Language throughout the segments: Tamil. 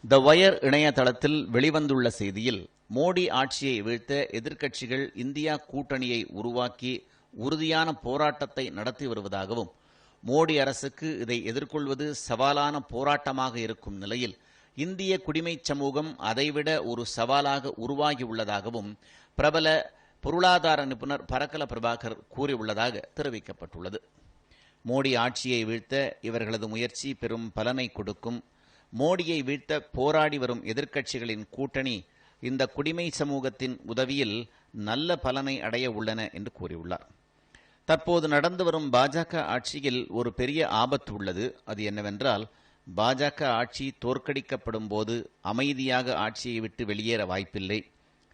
த வயர் இணையதளத்தில் வெளிவந்துள்ள செய்தியில், மோடி ஆட்சியை வீழ்த்த எதிர்க்கட்சிகள் இந்தியா கூட்டணியை உருவாக்கி உறுதியான போராட்டத்தை நடத்தி வருவதாகவும், மோடி அரசுக்கு இதை எதிர்கொள்வது சவாலான போராட்டமாக இருக்கும் நிலையில் இந்திய குடிமைச் சமூகம் அதைவிட ஒரு சவாலாக உருவாகியுள்ளதாகவும் பிரபல பொருளாதார நிபுணர் பரக்கல பிரபாகர் கூறியுள்ளதாக தெரிவிக்கப்பட்டுள்ளது. மோடி ஆட்சியை வீழ்த்த இவர்களது முயற்சி பெரும் பலனை கொடுக்கும். மோடியை வீழ்த்த போராடி வரும் எதிர்க்கட்சிகளின் கூட்டணி இந்த குடிமை சமூகத்தின் உதவியில் நல்ல பலனை அடைய உள்ளன என்று கூறியுள்ளார். தற்போது நடந்து வரும் பாஜக ஆட்சியில் ஒரு பெரிய ஆபத்து உள்ளது. அது என்னவென்றால், பாஜக ஆட்சி தோற்கடிக்கப்படும் போது அமைதியாக ஆட்சியை விட்டு வெளியேற வாய்ப்பில்லை.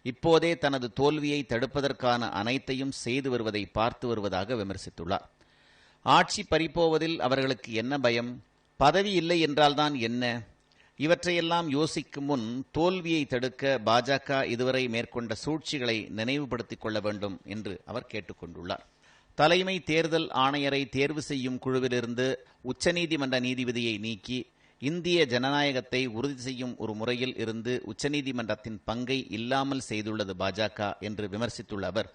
இப்போதே தனது தோல்வியை தடுப்பதற்கான அனைத்தையும் செய்து வருவதை பார்த்து வருவதாக விமர்சித்துள்ளார். ஆட்சி பறிப்போவதில் அவர்களுக்கு என்ன பயம்? பதவி இல்லை என்றால்தான் என்ன? இவற்றையெல்லாம் யோசிக்கும் முன் தோல்வியை தடுக்க பாஜக இதுவரை மேற்கொண்ட சூழ்ச்சிகளை நினைவுபடுத்திக் கொள்ள வேண்டும் என்று அவர் கேட்டுக்கொண்டுள்ளார். தலைமை தேர்தல் ஆணையரை தேர்வு செய்யும் குழுவிலிருந்து உச்சநீதிமன்ற நீதிபதியை நீக்கி இந்திய ஜனநாயகத்தை உறுதி செய்யும் ஒரு முறையில் இருந்து உச்சநீதிமன்றத்தின் பங்கை இல்லாமல் செய்துள்ளது பாஜக என்று விமர்சித்துள்ள அவர்,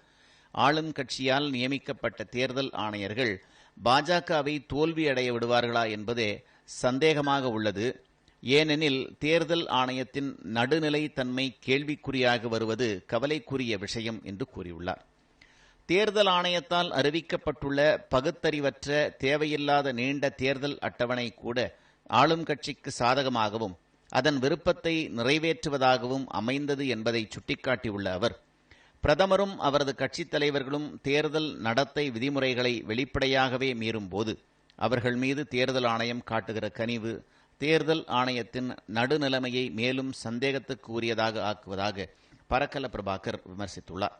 ஆளும் கட்சியால் நியமிக்கப்பட்ட தேர்தல் ஆணையர்கள் பாஜகவை தோல்வியடைய விடுவார்களா என்பதே சந்தேகமாக உள்ளது. ஏனெனில் தேர்தல் ஆணையத்தின் நடுநிலை தன்மை கேள்விக்குறியாக வருவது கவலைக்குரிய விஷயம் என்று கூறியுள்ளார். தேர்தல் ஆணையத்தால் அறிவிக்கப்பட்டுள்ள பகுத்தறிவற்ற தேவையில்லாத நீண்ட தேர்தல் அட்டவணை கூட ஆளும் கட்சிக்கு சாதகமாகவும் அதன் விருப்பத்தை நிறைவேற்றுவதாகவும் அமைந்தது என்பதை சுட்டிக்காட்டியுள்ள அவர், பிரதமரும் அவரது கட்சித் தலைவர்களும் தேர்தல் நடத்தை விதிமுறைகளை வெளிப்படையாகவே மீறும் போது அவர்கள் மீது தேர்தல் ஆணையம் காட்டுகிற கனிவு தேர்தல் ஆணையத்தின் நடுநிலைமையை மேலும் சந்தேகத்துக்கு உரியதாக ஆக்குவதாக பரக்கல பிரபாகர் விமர்சித்துள்ளார்.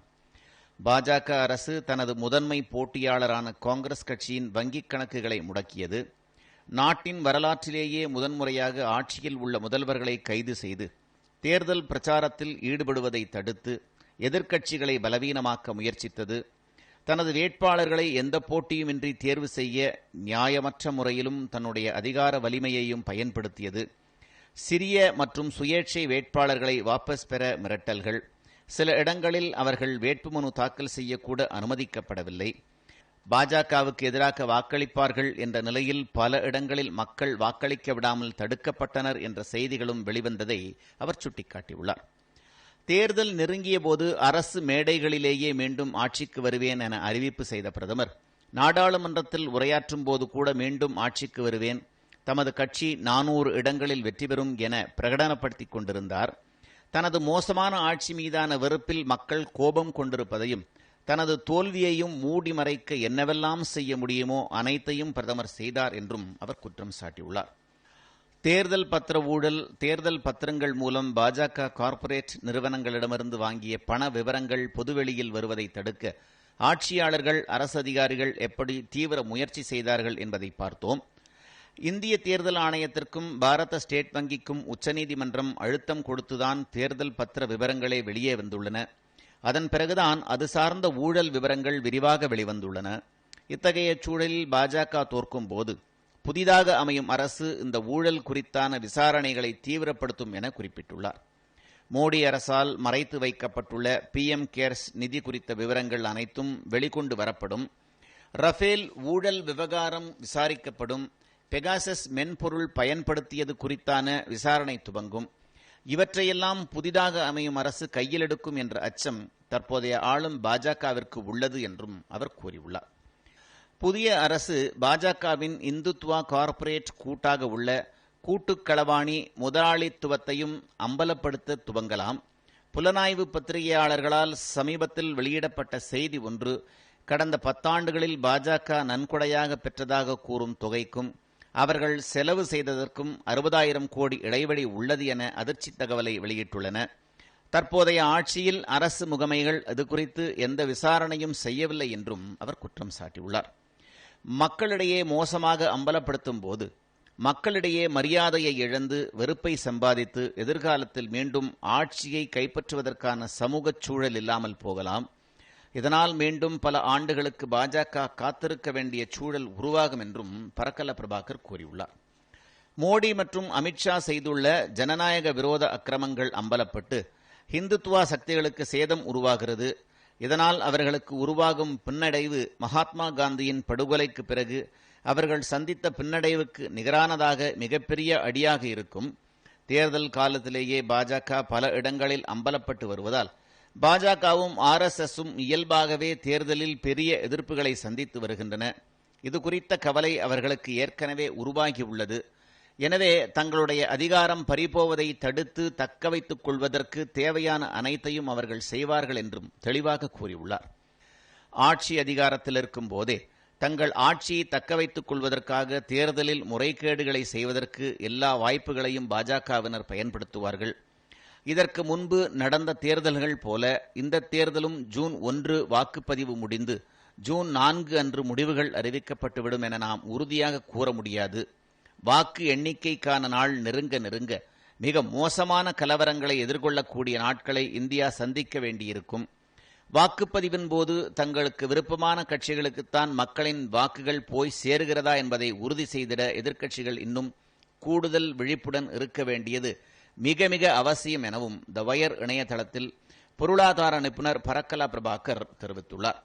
பாஜக அரசு தனது முதன்மை போட்டியாளரான காங்கிரஸ் கட்சியின் வங்கிக் கணக்குகளை முடக்கியது. நாட்டின் வரலாற்றிலேயே முதன்முறையாக ஆட்சியில் உள்ள முதல்வர்களை கைது செய்து தேர்தல் பிரச்சாரத்தில் ஈடுபடுவதை தடுத்து எதிர்க்கட்சிகளை பலவீனமாக்க முயற்சித்தது. தனது வேட்பாளர்களை எந்த போட்டியுமின்றி தேர்வு செய்ய நியாயமற்ற முறையிலும் தன்னுடைய அதிகார வலிமையையும் பயன்படுத்தியது. சிறிய மற்றும் சுயேட்சை வேட்பாளர்களை வாபஸ் பெற மிரட்டல்கள், சில இடங்களில் அவர்கள் வேட்புமனு தாக்கல் செய்யக்கூட அனுமதிக்கப்படவில்லை. பாஜகவுக்கு எதிராக வாக்களிப்பார்கள் என்ற நிலையில் பல இடங்களில் மக்கள் வாக்களிக்க விடாமல் தடுக்கப்பட்டனர் என்ற செய்திகளும் வெளிவந்ததை அவர் சுட்டிக்காட்டியுள்ளார். தேர்தல் நெருங்கிய போது அரசு மேடைகளிலேயே மீண்டும் ஆட்சிக்கு வருவேன் என அறிவிப்பு செய்த பிரதமர், நாடாளுமன்றத்தில் உரையாற்றும் போது கூட மீண்டும் ஆட்சிக்கு வருவேன், தமது கட்சி 400 இடங்களில் வெற்றி பெறும் என பிரகடனப்படுத்திக் கொண்டிருந்தார். தனது மோசமான ஆட்சி மீதான வெறுப்பில் மக்கள் கோபம் கொண்டிருப்பதையும் தனது தோல்வியையும் மூடி மறைக்க என்னவெல்லாம் செய்ய முடியுமோ அனைத்தையும் பிரதமர் செய்தார் என்றும் அவர் குற்றம் சாட்டியுள்ளார். தேர்தல் பத்திர ஊழல், தேர்தல் பத்திரங்கள் மூலம் பாஜக கார்ப்பரேட் நிறுவனங்களிடமிருந்து வாங்கிய பண விவரங்கள் பொதுவெளியில் வருவதை தடுக்க ஆட்சியாளர்கள், அரசு அதிகாரிகள் எப்படி தீவிர முயற்சி செய்தார்கள் என்பதை பார்த்தோம். இந்திய தேர்தல் ஆணையத்திற்கும் பாரத ஸ்டேட் வங்கிக்கும் உச்சநீதிமன்றம் அழுத்தம் கொடுத்துதான் தேர்தல் பத்திர விவரங்களே வெளியே வந்துள்ளன. அதன் பிறகுதான் அது சார்ந்த ஊழல் விவரங்கள் விரிவாக வெளிவந்துள்ளன. இத்தகைய சூழலில் பாஜக தோற்கும் போது புதிதாக அமையும் அரசு இந்த ஊழல் குறித்தான விசாரணைகளை தீவிரப்படுத்தும் என குறிப்பிட்டுள்ளார். மோடி அரசால் மறைத்து வைக்கப்பட்டுள்ள PM கேர்ஸ் நிதி குறித்த விவரங்கள் அனைத்தும் வெளிக்கொண்டு வரப்படும். ரஃபேல் ஊழல் விவகாரம் விசாரிக்கப்படும். பெகாசஸ் மென்பொருள் பயன்படுத்தியது குறித்தான விசாரணை துவங்கும். இவற்றையெல்லாம் புதிதாக அமையும் அரசு கையில் எடுக்கும் என்ற அச்சம் தற்போதைய ஆளும் பாஜகவிற்கு உள்ளது என்றும் அவர் கூறியுள்ளார். புதிய அரசு பாஜகவின் இந்துத்வா கார்ப்பரேட் கூட்டாக உள்ள கூட்டுக்களவாணி முதலாளித்துவத்தையும் அம்பலப்படுத்த துவங்கலாம். புலனாய்வு பத்திரிகையாளர்களால் சமீபத்தில் வெளியிடப்பட்ட செய்தி ஒன்று கடந்த 10 ஆண்டுகளில் பாஜக நன்கொடையாக பெற்றதாக கூறும் தொகைக்கும் அவர்கள் செலவு செய்ததற்கும் 60,000 கோடி இடைவெளி உள்ளது என அதிர்ச்சி தகவலை வெளியிட்டுள்ளன. தற்போதைய ஆட்சியில் அரசு முகமைகள் இது குறித்து எந்த விசாரணையும் செய்யவில்லை என்றும் அவர் குற்றம் சாட்டியுள்ளார். மக்களிடையே மோசமாக அம்பலப்படுத்தும் போது மக்களிடையே மரியாதையை இழந்து வெறுப்பை சம்பாதித்து எதிர்காலத்தில் மீண்டும் ஆட்சியை கைப்பற்றுவதற்கான சமூக சூழல் இல்லாமல் போகலாம். இதனால் மீண்டும் பல ஆண்டுகளுக்கு பாஜக காத்திருக்க வேண்டிய சூழல் உருவாகும் என்றும் பரக்கல பிரபாகர் கூறியுள்ளார். மோடி மற்றும் அமித்ஷா செய்துள்ள ஜனநாயக விரோத அக்கிரமங்கள் அம்பலப்பட்டு ஹிந்துத்துவா சக்திகளுக்கு சேதம் உருவாகிறது. இதனால் அவர்களுக்கு உருவாகும் பின்னடைவு மகாத்மா காந்தியின் படுகொலைக்கு பிறகு அவர்கள் சந்தித்த பின்னடைவுக்கு நிகரானதாக மிகப்பெரிய அடியாக இருக்கும். தேர்தல் காலத்திலேயே பாஜக பல இடங்களில் அம்பலப்பட்டு வருவதால் பாஜகவும் ஆர்எஸ்எஸும் இயல்பாகவே தேர்தலில் பெரிய எதிர்ப்புகளை சந்தித்து வருகின்றன. இது குறித்த கவலை அவர்களுக்கு ஏற்கனவே உருவாகியுள்ளது. எனவே தங்களுடைய அதிகாரம் பறிபோவதை தடுத்து தக்க வைத்துக் கொள்வதற்கு தேவையான அனைத்தையும் அவர்கள் செய்வார்கள் என்றும் தெளிவாக கூறியுள்ளார். ஆட்சி அதிகாரத்தில் இருக்கும் போதே தங்கள் ஆட்சியை தக்க வைத்துக் கொள்வதற்காக தேர்தலில் முறைகேடுகளை செய்வதற்கு எல்லா வாய்ப்புகளையும் பாஜகவினர் பயன்படுத்துவார்கள். இதற்கு முன்பு நடந்த தேர்தல்கள் போல இந்த தேர்தலும் ஜூன் 1 வாக்குப்பதிவு முடிந்து ஜூன் 4 அன்று முடிவுகள் அறிவிக்கப்பட்டுவிடும் என நாம் உறுதியாக கூற முடியாது. வாக்கு எண்ணிக்கைக்கான நாள் நெருங்க நெருங்க மிக மோசமான கலவரங்களை எதிர்கொள்ளக்கூடிய நாட்களை இந்தியா சந்திக்க வேண்டியிருக்கும். வாக்குப்பதிவின் போது தங்களுக்கு விருப்பமான கட்சிகளுக்குத்தான் மக்களின் வாக்குகள் போய் சேருகிறதா என்பதை உறுதி செய்திட எதிர்க்கட்சிகள் இன்னும் கூடுதல் விழிப்புடன் இருக்க வேண்டியது மிக மிக அவசியம் எனவும் த வயர் இணையதளத்தில் பொருளாதார நிபுணர் பரக்கலா பிரபாகர் தெரிவித்துள்ளார்.